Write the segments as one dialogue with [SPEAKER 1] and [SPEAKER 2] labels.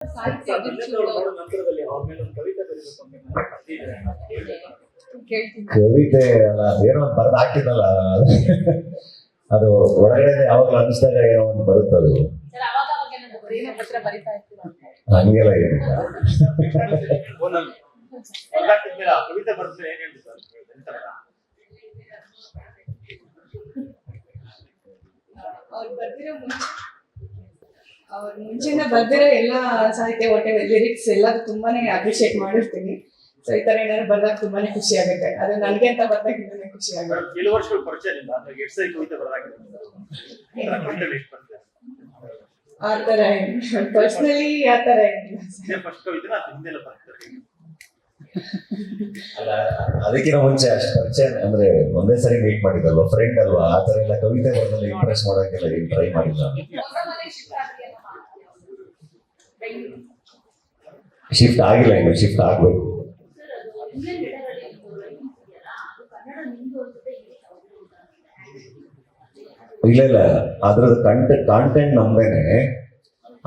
[SPEAKER 1] ಸಾಹಿತ್ಯ ನಂತರದಲ್ಲಿ ಅವ್ರ ಮೇಲೆ ಒಂದು ಕವಿತೆ ಬರೀಬೇಕು
[SPEAKER 2] ಕವಿತೆ ಅಲ್ಲ ಏನೋ ಒಂದು ಬರೆದು ಹಾಕಿದ್ನಲ್ಲ ಅದು ಒಳಗಡೆ ಯಾವಾಗಲೂ ಅನಿಸಿದಾಗ ಏನೋ ಒಂದು ಬರುತ್ತದು ಹಂಗೆಲ್ಲ ಏನಿಲ್ಲ.
[SPEAKER 1] ಕವಿತೆ ಬರೆದ್ರೆ ಏನ್ ಹೇಳ್ತಾರೆ
[SPEAKER 3] ಅವ್ರ ಮುಂಚೆಯಿಂದ ಬರ್ದಿರೋ ಎಲ್ಲ ಸಾಹಿತ್ಯ ಒಟ್ಟೆ ಲಿರಿಕ್ಸ್ ಎಲ್ಲ ತುಂಬಾನೇ ಅಪ್ರಿಶಿಯೇಟ್ ಮಾಡಿರ್ತೀನಿ. ಸೊ ಈ ತರ ಏನಾದ್ರು ಬರ್ದಾಗ ತುಂಬಾನೇ ಖುಷಿ ಆಗುತ್ತೆ. ಅದು ನನಗೆ ಅಂತ ಬರ್ದಾಗ ಇನ್ನೂ ಖುಷಿ ಆಗುತ್ತೆ.
[SPEAKER 1] ಕೆಲವು ವರ್ಷಗಳ ಪರಿಚಯದಿಂದ ಎಷ್ಟು ಸರಿ ಕವಿತೆ
[SPEAKER 3] ಆ ತರ ಪರ್ಸನಲಿ ಆ ತರ ಏನಿಲ್ಲ.
[SPEAKER 1] ಫಸ್ಟ್ ಕವಿತೆ ಹಿಂದೆಲ್ಲ ಬರ್ತಾರೆ.
[SPEAKER 2] ಅಲ್ಲ ಅದಕ್ಕಿಂತ ಮುಂಚೆ ಅಷ್ಟು ಪರಿಚಯ ಅಂದ್ರೆ ಒಂದೇ ಸರಿ ಮೀಟ್ ಮಾಡಿದಲ್ವಾ, ಫ್ರೆಂಡ್ ಅಲ್ವಾ, ಆ ತರ ಎಲ್ಲ ಕವಿತೆ ಬರೆದಲ್ಲಿ ಇಂಪ್ರೆಸ್ ಮಾಡೋಕ್ಕೆಲ್ಲ ಏನು ಟ್ರೈ ಮಾಡಿಲ್ಲ. ಶಿಫ್ಟ್ ಆಗಿಲ್ಲ, ಇನ್ನು ಶಿಫ್ಟ್ ಆಗ್ಬೇಕು. ಇಲ್ಲ ಅದ್ರದ್ದು ಕಾಂಟೆಂಟ್ ನಮ್ದೇನೆ,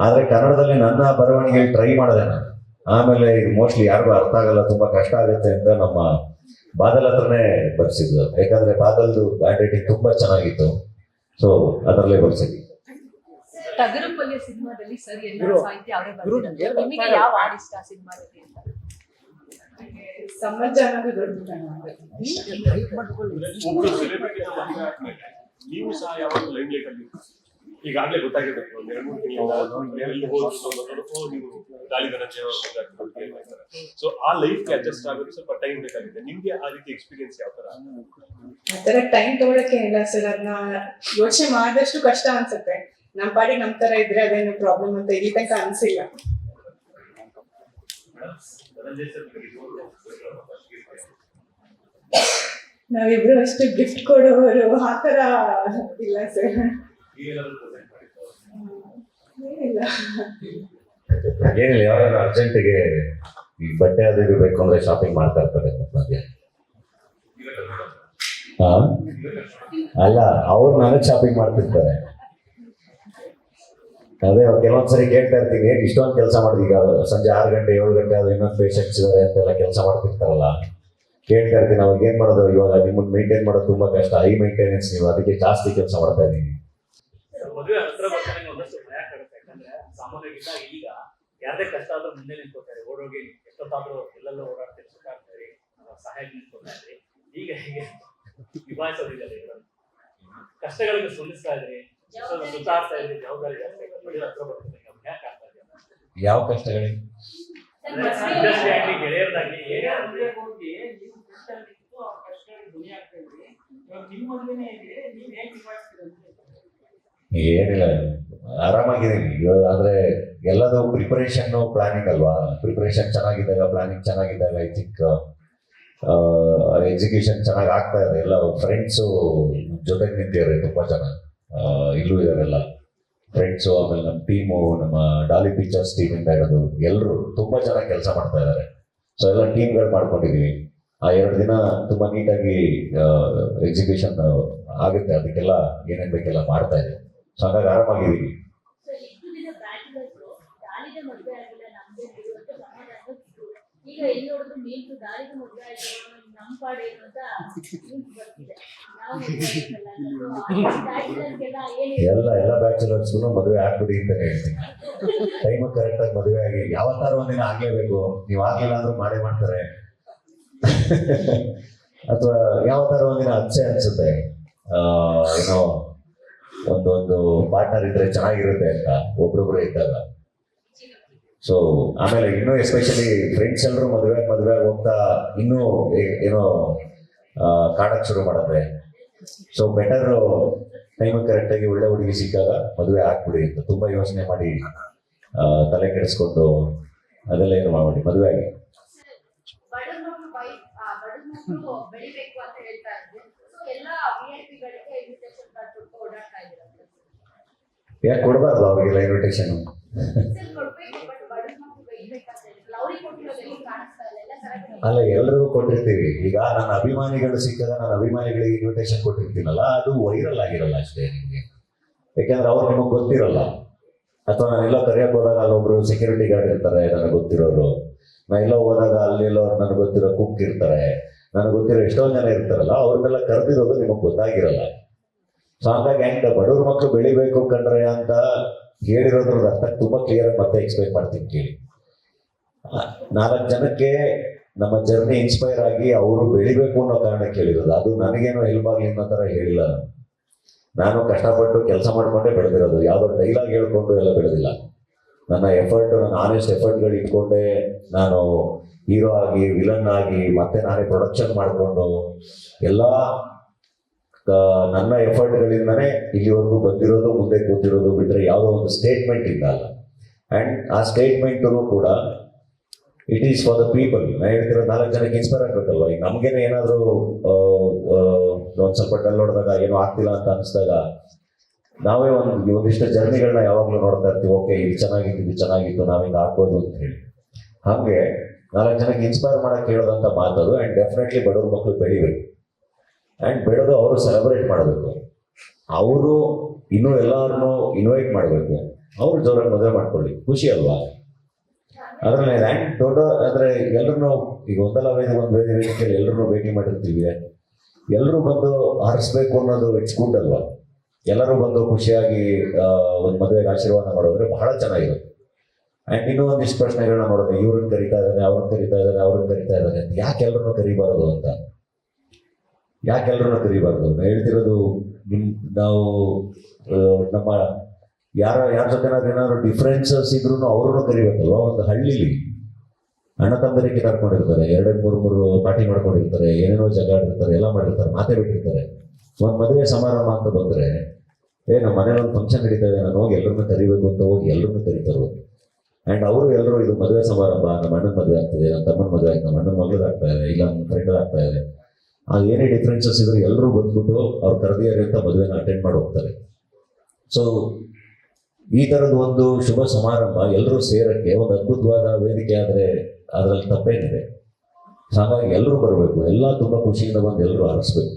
[SPEAKER 2] ಆದ್ರೆ ಕನ್ನಡದಲ್ಲಿ ನನ್ನ ಬರವಣಿಗೆ ಟ್ರೈ ಮಾಡಿದೆ ನಾನು. ಆಮೇಲೆ ಇದು ಮೋಸ್ಟ್ಲಿ ಯಾರಿಗೂ ಅರ್ಥ ಆಗಲ್ಲ, ತುಂಬಾ ಕಷ್ಟ ಆಗುತ್ತೆ ಅಂತ ನಮ್ಮ ಬಾದಲ್ ಹತ್ರನೇ ಬರ್ಸಿದ್ರು. ಯಾಕಂದ್ರೆ ಬಾದಲ್ದು ಹ್ಯಾಂಡ್ ರೈಟಿಂಗ್ ತುಂಬಾ ಚೆನ್ನಾಗಿತ್ತು. ಸೊ ಅದರಲ್ಲೇ ಬರ್ಸಿದ್ವಿ.
[SPEAKER 4] ಟಗರುಪಲ್ಯ ಸಿನಿಮಾದಲ್ಲಿ ಸರ್ ಎಲ್ಲ ಸಾಹಿತ್ಯ ಅವರೇ ಬರ್ತಿದ್ದಾರೆ. ನಿಮಗೆ ಯಾವ ಹಾಡು ಇಷ್ಟ ಸಿನಿಮಾದಲ್ಲಿ ಅಂತ?
[SPEAKER 3] ಸಮಾಜ ಅನ್ನೋದು ದೊಡ್ಡ
[SPEAKER 5] ನೀವು ಸಹ ಯಾವಾಗ ಲೈವ್ ಲೈಟ್ ಅಲ್ಲಿ ಈಗಾಗಲೇ ಗೊತ್ತಾಗಿದೆ ನೀವು ದಾಳಿದನ ಸೊ ಆ ಲೈಫ್ಗೆ ಅಡ್ಜಸ್ಟ್ ಆಗೋದು ಸ್ವಲ್ಪ ಟೈಮ್ ಬೇಕಾಗಿದೆ. ನಿಮ್ಗೆ ಆ ರೀತಿ ಎಕ್ಸ್ಪೀರಿಯನ್ಸ್ ಯಾವ ತರ?
[SPEAKER 3] ಆ ತರ ಟೈಮ್ ತಗೊಳಕ್ಕೆ ಇಲ್ಲ ಸರ್. ಅದನ್ನ ಯೋಚನೆ ಮಾಡಿದಷ್ಟು ಕಷ್ಟ ಅನ್ಸುತ್ತೆ. ನಮ್ ಪಾಡಿಗೆ ನಮ್ ತರ ಇದ್ರೆ ಅದೇನು ಪ್ರಾಬ್ಲಮ್ ಅಂತ ಇಲ್ಲಿ ತನಕ ಅನ್ಸಿಲ್ಲ. ನಾವಿಬ್ರು ಅಷ್ಟು ಗಿಫ್ಟ್ ಕೊಡೋರು ಆತರ ಇಲ್ಲ ಸರ್.
[SPEAKER 2] ಏನಿಲ್ಲ, ಯಾವಾಗ ಅರ್ಜೆಂಟಿಗೆ ಈ ಬಟ್ಟೆ ಅದು ಇದು ಬೇಕು ಅಂದ್ರೆ ಶಾಪಿಂಗ್ ಮಾಡ್ತಾ ಇರ್ತಾರೆ ಮಧ್ಯ. ಅಲ್ಲ, ಅವ್ರು ನನಗೆ ಶಾಪಿಂಗ್ ಮಾಡ್ತಿರ್ತಾರೆ. ಅದೇ ಕೆಲವೊಂದ್ಸರಿ ಕೇಳ್ತಾ ಇರ್ತೀನಿ, ಇಷ್ಟೊಂದು ಕೆಲಸ ಮಾಡಿದ, ಈಗ ಸಂಜೆ 6 ಗಂಟೆ 7 ಗಂಟೆ ಅದು ಇನ್ನೊಂದು ಪೇಷಂಟ್ಸ್ ಇದಾರೆ ಅಂತೆಲ್ಲ ಕೆಲಸ ಮಾಡ್ತಿರ್ತಾರಲ್ಲ, ಕೇಳ್ತಾ ಇರ್ತೀನಿ ಅವಾಗ ಏನ್ ಮಾಡೋದು, ಇವಾಗ ನಿಮ್ಮನ್ನ ಮೇಂಟೈನ್ ಮಾಡೋದು ತುಂಬಾ ಕಷ್ಟ, ಹೈ ಮೇಂಟೆನೆನ್ಸ್ ನೀವು, ಅದಕ್ಕೆ ಜಾಸ್ತಿ ಕೆಲಸ ಮಾಡ್ತಾ ಇದ್ದೀನಿ.
[SPEAKER 1] ಮದುವೆ ಹತ್ರ ಬರ್ತಾನೆ ಒಂದಷ್ಟು ಭಯ ಆಗುತ್ತೆ. ಯಾಕಂದ್ರೆ ಸಾಮಾನ್ಯಗಿಂತ ಈಗ ಯಾರದೇ ಕಷ್ಟ ಆದ್ರೂ ಮುಂದೆ ನಿಂತ್ಕೋತಾರೆ, ಓಡೋಗಿ ಎಷ್ಟೊತ್ತಾದ್ರೂ ಎಲ್ಲೆಲ್ಲೋ ಓಡಾಡ್ತಾರೆ, ಸುತ್ತಾಡ್ತಾರೆ, ಸಹಾಯ ನಿಂತ್ಕೋತಾ ಇದ್ರಿ. ಈಗ ಹೀಗೆ ನಿಭಾಯಿಸೋದಿಲ್ಲ, ಕಷ್ಟಗಳಿಗೆ ಸ್ಪಂದಿಸ್ತಾ ಇದ್ರಿ, ಸುತ್ತಾಡ್ತಾ ಇದ್ರಿ, ಜವಾಬ್ದಾರಿ ಜಾಸ್ತಿ ಮದುವೆ ಹತ್ರ ಬರ್ತಾನೆ ಯಾಕೆ ಆಗ್ತಾ ಇದೆ?
[SPEAKER 2] ಯಾವ ಕಷ್ಟಗಳಿಗೆ?
[SPEAKER 1] ಇಂಡಸ್ಟ್ರಿ ಆಗ್ಲಿ ಗೆಳೆಯರದಾಗ್ಲಿ
[SPEAKER 2] ಏನಿಲ್ಲ, ಆರಾಮಾಗಿದ್ದೀನಿ. ಆದ್ರೆ ಎಲ್ಲದೂ ಪ್ರಿಪರೇಷನ್ ಪ್ಲಾನಿಂಗ್ ಅಲ್ವಾ. ಪ್ರಿಪರೇಷನ್ ಚೆನ್ನಾಗಿದ್ದಾಗ, ಪ್ಲಾನಿಂಗ್ ಚೆನ್ನಾಗಿದ್ದಾಗ ಐ ಥಿಂಕ್ ಎಕ್ಸಿಕ್ಯೂಷನ್ ಚೆನ್ನಾಗಿ ಆಗ್ತಾ ಇದೆ. ಎಲ್ಲ ಫ್ರೆಂಡ್ಸು ಜೊತೆಗೆ ನಿಂತಿದ್ದಾರೆ ತುಂಬಾ ಜನ, ಇಲ್ಲೂ ಇದಾರೆಲ್ಲ ಫ್ರೆಂಡ್ಸು. ಆಮೇಲೆ ನಮ್ಮ ಟೀಮು, ನಮ್ಮ ಡಾಲಿ ಪಿಕ್ಚರ್ಸ್ ಟೀಮಿಂದ ಇರೋದು ಎಲ್ಲರೂ ತುಂಬಾ ಚೆನ್ನಾಗಿ ಕೆಲಸ ಮಾಡ್ತಾ ಇದ್ದಾರೆ. ಸೊ ಎಲ್ಲ ಟೀಮ್ಗಳು ಮಾಡ್ಕೊಂಡಿದೀವಿ. ಆ 2 ದಿನ ತುಂಬಾ ನೀಟಾಗಿ ಎಕ್ಸಿಕ್ಯೂಷನ್ ಆಗುತ್ತೆ. ಅದಕ್ಕೆಲ್ಲ ಏನೇನ್ ಬೇಕೆಲ್ಲ ಮಾಡ್ತಾ ಇದ್ದೀವಿ. ಸೊ ಹಾಗಾಗಿ ಆರಾಮಾಗಿದ್ದೀವಿ. ಎಲ್ಲ ಬ್ಯಾಚುಲರ್ಸ್ಗೂ ಮದುವೆ ಆಗ್ಬಿಡಿ ಅಂತಾನೆ ಹೇಳ್ತೀನಿ. ಟೈಮ್ ಕರೆಕ್ಟಾಗಿ ಮದುವೆ ಆಗಿ ಯಾವತ್ತಾರು ಒಂದಿನ ಆಗ್ಲೇಬೇಕು. ನೀವು ಆಗ್ಲಿಲ್ಲ ಅಂದ್ರೂ ಮಾಡೇ ಮಾಡ್ತಾರೆ. ಅಥವಾ ಯಾವತ್ತಾರು ಒಂದಿನ ಅನ್ಸುತ್ತೆ ಏನೋ ಒಂದೊಂದು ಪಾರ್ಟ್ನರ್ ಇದ್ರೆ ಚೆನ್ನಾಗಿರುತ್ತೆ ಅಂತ, ಒಬ್ರೊಬ್ರು ಇದ್ದಾಗ. ಸೊ ಆಮೇಲೆ ಇನ್ನೂ ಎಸ್ಪೆಷಲಿ ಫ್ರೆಂಡ್ಸ್ ಎಲ್ಲರೂ ಮದುವೆ ಹೋಗ್ತಾ ಇನ್ನೂ ಏನೋ ಕಾಡಕ್ ಶುರು ಮಾಡುತ್ತೆ. ಸೊ ಬೆಟರ್ ಟೈಮ್ ಕರೆಕ್ಟಾಗಿ ಒಳ್ಳೆ ಹುಡುಗಿ ಸಿಕ್ಕಾಗ ಮದುವೆ ಆಗ್ಬಿಡಿ ಅಂತ ತುಂಬಾ ಯೋಚನೆ ಮಾಡಿ ತಲೆ ಕೆಡಿಸ್ಕೊಂಡು ಅದೆಲ್ಲ ಏನು ಮಾಡಿ ಮದುವೆ ಆಗಿ. ಯಾಕೆ ಕೊಡಬಾರ್ದು ಅವ್ರಿಗೆಲ್ಲ ಇನ್ವಿಟೇಷನ್? ಅಲ್ಲ, ಎಲ್ರಿಗೂ ಕೊಟ್ಟಿರ್ತೀವಿ. ಈಗ ನನ್ನ ಅಭಿಮಾನಿಗಳು ಸಿಕ್ಕಾಗ ನನ್ನ ಅಭಿಮಾನಿಗಳಿಗೆ ಇನ್ವಿಟೇಷನ್ ಕೊಟ್ಟಿರ್ತೀನಲ್ಲ, ಅದು ವೈರಲ್ ಆಗಿರಲ್ಲ ಅಷ್ಟೇ ನಿಮಗೆ. ಯಾಕಂದ್ರೆ ಅವ್ರು ನಿಮಗೆ ಗೊತ್ತಿರಲ್ಲ. ಅಥವಾ ನಾನೆಲ್ಲೋ ಕರೆಯಕ್ಕೆ ಹೋದಾಗ ಅಲ್ಲೊಬ್ರು ಸೆಕ್ಯೂರಿಟಿ ಗಾರ್ಡ್ ಇರ್ತಾರೆ ನನಗೆ ಗೊತ್ತಿರೋರು, ನಾ ಎಲ್ಲೋ ಹೋದಾಗ ಅಲ್ಲೆಲ್ಲೋ ನನಗೆ ಗೊತ್ತಿರೋ ಕುಕ್ ಇರ್ತಾರೆ, ನನಗೆ ಗೊತ್ತಿರೋ ಎಷ್ಟೊಂದು ಜನ ಇರ್ತಾರಲ್ಲ, ಅವ್ರನ್ನೆಲ್ಲ ಕರೆದಿರೋದು ನಿಮಗೆ ಗೊತ್ತಾಗಿರಲ್ಲ. ಸೊ ಹಾಗಾಗಿ ಹೆಂಗೆ ಬಡವ್ರ ಮಕ್ಕಳು ಬೆಳಿಬೇಕು ಕಂಡ್ರೆ ಅಂತ ಹೇಳಿರೋದ್ರ ಅರ್ಥ ತುಂಬ ಕ್ಲಿಯರಾಗಿ ಮತ್ತೆ ಎಕ್ಸ್ಪ್ಲೈನ್ ಮಾಡ್ತೀನಿ ಕೇಳಿ. 4 ಜನಕ್ಕೆ ನಮ್ಮ ಜರ್ನಿ ಇನ್ಸ್ಪೈರ್ ಆಗಿ ಅವರು ಬೆಳಿಬೇಕು ಅನ್ನೋ ಕಾರಣಕ್ಕೆ ಹೇಳಿರೋದು. ಅದು ನನಗೇನೋ ಹೆಲ್ಪ್ ಆಗಲಿ ಅನ್ನೋ ಥರ ಹೇಳಿಲ್ಲ. ನಾನು ಕಷ್ಟಪಟ್ಟು ಕೆಲಸ ಮಾಡ್ಕೊಂಡೇ ಬೆಳೆದಿರೋದು, ಯಾವುದೋ ಡೈಲಾಗ್ ಹೇಳ್ಕೊಂಡು ಎಲ್ಲ ಬೆಳೆದಿಲ್ಲ. ನನ್ನ ಎಫರ್ಟ್, ನನ್ನ ಆನೆಸ್ಟ್ ಎಫರ್ಟ್ಗಳು ಇಟ್ಕೊಂಡೆ ನಾನು ಹೀರೋ ಆಗಿ, ವಿಲನ್ ಆಗಿ, ಮತ್ತೆ ನಾನೇ ಪ್ರೊಡಕ್ಷನ್ ಮಾಡಿಕೊಂಡು ಎಲ್ಲ ನನ್ನ ಎಫರ್ಟ್ಗಳಿಂದನೇ ಇಲ್ಲಿವರೆಗೂ ಬಂದಿರೋದು, ಮುಂದೆ ಕೂತಿರೋದು ಬಿಟ್ಟರೆ ಯಾವುದೋ ಒಂದು ಸ್ಟೇಟ್ಮೆಂಟ್ ಇಂದ ಅಲ್ಲ. ಆ್ಯಂಡ್ ಆ ಸ್ಟೇಟ್ಮೆಂಟು ಕೂಡ it is for the people. ನಾನು ಹೇಳ್ತಿರೋ 4 ಜನಕ್ಕೆ ಇನ್ಸ್ಪೈರ್ ಆಗಬೇಕಲ್ವ. ಈಗ ನಮಗೇನೆ ಏನಾದರೂ ಒಂದು ಸ್ವಲ್ಪ ಡಲ್ ಹೊಡೆದಾಗ ಏನೋ ಆಗ್ತಿಲ್ಲ ಅಂತ ಅನಿಸಿದಾಗ ನಾವೇ ಒಂದಿಷ್ಟು ಜರ್ನಿಗಳನ್ನ ಯಾವಾಗಲೂ ನೋಡ್ತಾ ಇರ್ತೀವಿ. ಓಕೆ, ಇದು ಚೆನ್ನಾಗಿತ್ತು, ನಾವು ಹಿಂಗೆ ಆಗ್ಬೋದು ಅಂತ ಹೇಳಿ. ಹಾಗೆ 4 ಜನಕ್ಕೆ ಇನ್ಸ್ಪೈರ್ ಮಾಡೋಕ್ಕೆ ಹೇಳೋದಂಥ ಮಾತದು. ಆ್ಯಂಡ್ ಡೆಫಿನೆಟ್ಲಿ ಬಡವ್ರ ಮಕ್ಕಳು ಬೆಳಿಬೇಕು, ಆ್ಯಂಡ್ ಬೆಳೆದು ಅವರು ಸೆಲೆಬ್ರೇಟ್ ಮಾಡಬೇಕು. ಅವರು ಇನ್ನೂ ಎಲ್ಲರನ್ನೂ ಇನ್ವೈಟ್ ಮಾಡಬೇಕು. ಅವರು ಜೋರಾಗಿ ಮದುವೆ ಮಾಡ್ಕೊಳ್ಳಿ, ಖುಷಿ ಅಲ್ವಾ? ಅದರಲ್ಲಿ ಆ್ಯಂಡ್ ದೊಡ್ಡ ಅಂದರೆ ಎಲ್ಲರೂ ಈಗ ಒಂದು ವೇದಿಕೆಯಲ್ಲಿ ಎಲ್ಲರೂ ಭೇಟಿ ಮಾಡಿರ್ತೀವಿ. ಎಲ್ಲರೂ ಬಂದು ಹರಿಸ್ಬೇಕು ಅನ್ನೋದು ಇಟ್ಸ್ ಗುಡ್ ಅಲ್ವಾ? ಎಲ್ಲರೂ ಬಂದು ಖುಷಿಯಾಗಿ ಒಂದು ಮದುವೆಗೆ ಆಶೀರ್ವಾದ ಮಾಡೋದ್ರೆ ಬಹಳ ಚೆನ್ನಾಗಿರುತ್ತೆ. ಆ್ಯಂಡ್ ಇನ್ನೂ ಒಂದಿಷ್ಟು ಪ್ರಶ್ನೆಗಳನ್ನ ಮಾಡೋದು, ಇವ್ರನ್ನ ಕರಿತಾ ಇದ್ದಾನೆ, ಅವ್ರನ್ನ ಕರಿತಾ ಇದ್ದಾನೆ ಅಂತ. ಯಾಕೆ ಎಲ್ಲರನ್ನೂ ಕರಿಬಾರದು ಅಂತ? ಯಾಕೆ ಎಲ್ಲರನ್ನೂ ಕರಿಬಾರ್ದು? ನಾನು ಹೇಳ್ತಿರೋದು ನಾವು ನಮ್ಮ ಯಾರ ಜೊತೆನಾದ್ರೂ ಡಿಫ್ರೆನ್ಸಸ್ ಇದ್ರೂ ಅವ್ರನ್ನೂ ಕರಿಬೇಕಲ್ವ. ಒಂದು ಹಳ್ಳಿಲಿ ಅಣ್ಣ ತಮ್ಮದರಿಗೆ ಕರ್ಕೊಂಡಿರ್ತಾರೆ, 2-3 ಪಾರ್ಟಿ ಮಾಡ್ಕೊಂಡಿರ್ತಾರೆ, ಏನೇನೋ ಜಗಾಡಿರ್ತಾರೆ, ಎಲ್ಲ ಮಾಡಿರ್ತಾರೆ, ಮಾತೇ ಬಿಟ್ಟಿರ್ತಾರೆ. ಒಂದು ಮದುವೆ ಸಮಾರಂಭ ಅಂತ ಬಂದರೆ, ನಮ್ಮ ಮನೇಲಿ ಒಂದು ಫಂಕ್ಷನ್ ನಡೀತಾ ಇದೆ, ನಾನು ಹೋಗಿ ಎಲ್ಲರನ್ನೂ ಕರಿಬೇಕು ಅಂತ ಹೋಗಿ ಎಲ್ಲರನ್ನೂ ಕರೀತಾರೆ. ಆ್ಯಂಡ್ ಅವರು ಎಲ್ಲರೂ ಇದು ಮದುವೆ ಸಮಾರಂಭ, ನಮ್ಮ ಅಣ್ಣನ ಮದುವೆ ಆಗ್ತಿದೆ, ನನ್ನ ತಮ್ಮನ ಮದುವೆ ಆಗ್ತದೆ, ನಮ್ಮ ಅಣ್ಣನ ಮಗಳು ಆಗ್ತಾ ಇದೆ, ಇಲ್ಲ ನನ್ನ ಫ್ರೆಂಡ್ ಆಗ್ತಾ ಇದೆ, ಅದು ಏನೇ ಡಿಫ್ರೆನ್ಸಸ್ ಇದ್ರು ಎಲ್ಲರೂ ಬಂದ್ಬಿಟ್ಟು ಅವ್ರು ಕರೆದಿದ್ದಾರೆ ಅಂತ ಮದುವೆನ ಅಟೆಂಡ್ ಮಾಡಿ ಹೋಗ್ತಾರೆ. ಸೊ ಈ ಥರದ ಒಂದು ಶುಭ ಸಮಾರಂಭ ಎಲ್ಲರೂ ಸೇರಕ್ಕೆ ಒಂದು ಅದ್ಭುತವಾದ ವೇದಿಕೆ ಆದರೆ ಅದರಲ್ಲಿ ತಪ್ಪೇನಿದೆ. ಹಾಗಾಗಿ ಎಲ್ಲರೂ ಬರಬೇಕು, ಎಲ್ಲ ತುಂಬ ಖುಷಿಯಿಂದ ಬಂದು ಎಲ್ಲರೂ ಹರಿಸ್ಬೇಕು.